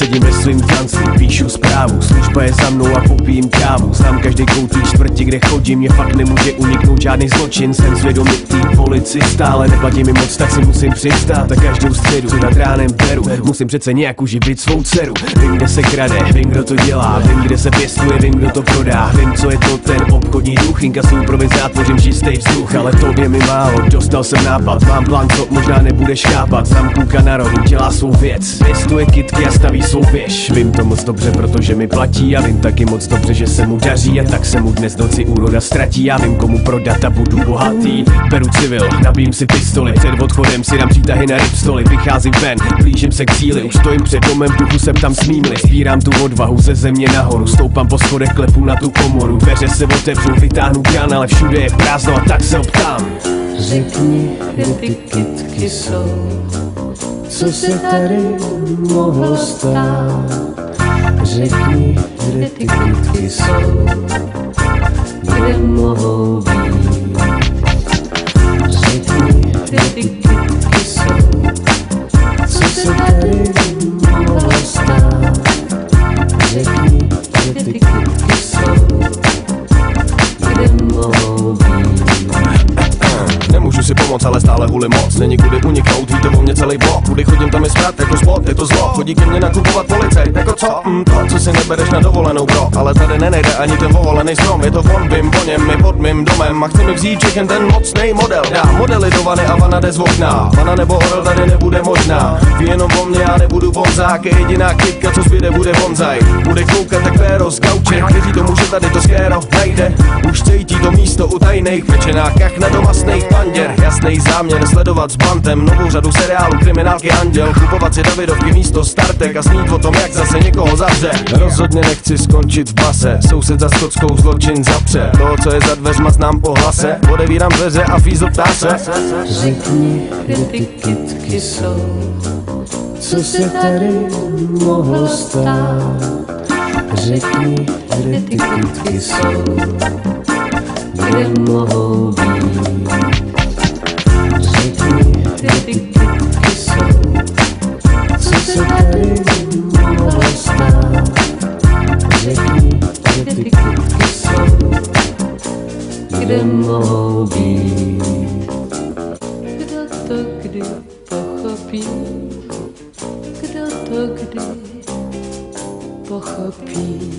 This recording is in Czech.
sedím ve svým tancu, píšu zprávu, služba je za mnou a popijím kávu. Znám každý koutý čtvrti, kde chodím, mě fakt nemůže uniknout žádný zločin. Jsem svědomitý policista, ale neplatí mi moc, tak si musím přistát. A každou středu, co nad ránem beru, musím přece nějak uživit svou dceru. Vím, kde se krade, vím, kdo to dělá, vím, kde se pěstuje, vím, kdo to prodá. Vím, co je to ten obchodní duch, inkasuju provizát, tvořím čistý vzduch. Ale to je mi málo, dostal jsem nápad, mám plán, co možná nebudeš chápat. Znám kluka na rohu, dělá svou věc, pěstuje kytky a staví svou věž. Vím to moc dobře, protože mi platí, a vím taky moc dobře, že se mu daří, a tak se mu dnes noci úroda ztratí. Já vím, komu prodat a budu bohatý. Beru civil, nabijím si pistoli, před odchodem si dám přítahy na ripstoly. Vycházím ven, blížím se k cíli, už stojím před domem, v duchu se ptám smímli. Sbírám tu odvahu ze země nahoru, stoupám po schodech, klepu na tu komoru. Dveře se otevřou, vytáhnu kran, ale všude je prázdno, a tak se optám. Řekni, kde ty kytky jsou, co se tady mohlo stát. Řekni, kde ty kytky jsou, kde mohou být. Řekni, kde ty kytky jsou, co se tady mohlo stát. Řekni, kde ty kytky jsou, kde mohou být. Nemůžu si pomoct, ale stále hulím moc. Není kudy uniknout, ví to o mě celý blok. Kudy chodím, tam je smrad jako spot, je to zlo. Chodí ke mně nakupovat policajt, jako co? To, co si nebereš na dovolenou, bro. Ale tady nenejde ani ten povolený strom. Je to on, vím o něm, my pod mým domem. A chci mi vzít všechen ten mocnej model. Dá modely do vany a vana jde z okna. Vana nebo orel tady nebude možná. Ví jenom o mě, já nebudu bonzák. Je jediná kytka, co zbyde, bude bonzaj. Bude koukat tak péro z gauče. Věří tomu, že tady to skéro najde. Už cítí to místo u tajných pečená kachna do masných panděr. Jasný záměr sledovat s bantem novou řadu seriálu Kriminálky Anděl. Kupovat si Davidovky místo startek a snít o tom, jak zase někoho zavře. Rozhodně nechci skončit v base, soused za skotskou zločin zapře. Toho, co je za dveřma, znám po hlase. Odevírám dveře a fízl ptá se. Řekni, kde ty kytky jsou, co se tady mohlo stát. Řekni, kde ty kytky jsou, kde mohou být. Řekni, kde ty kytky jsou, co se tady mohlo stát. Řekni, kde ty kytky jsou, kde mohou být. Kdo to kdy pochopí, kdo to kdy pochopí.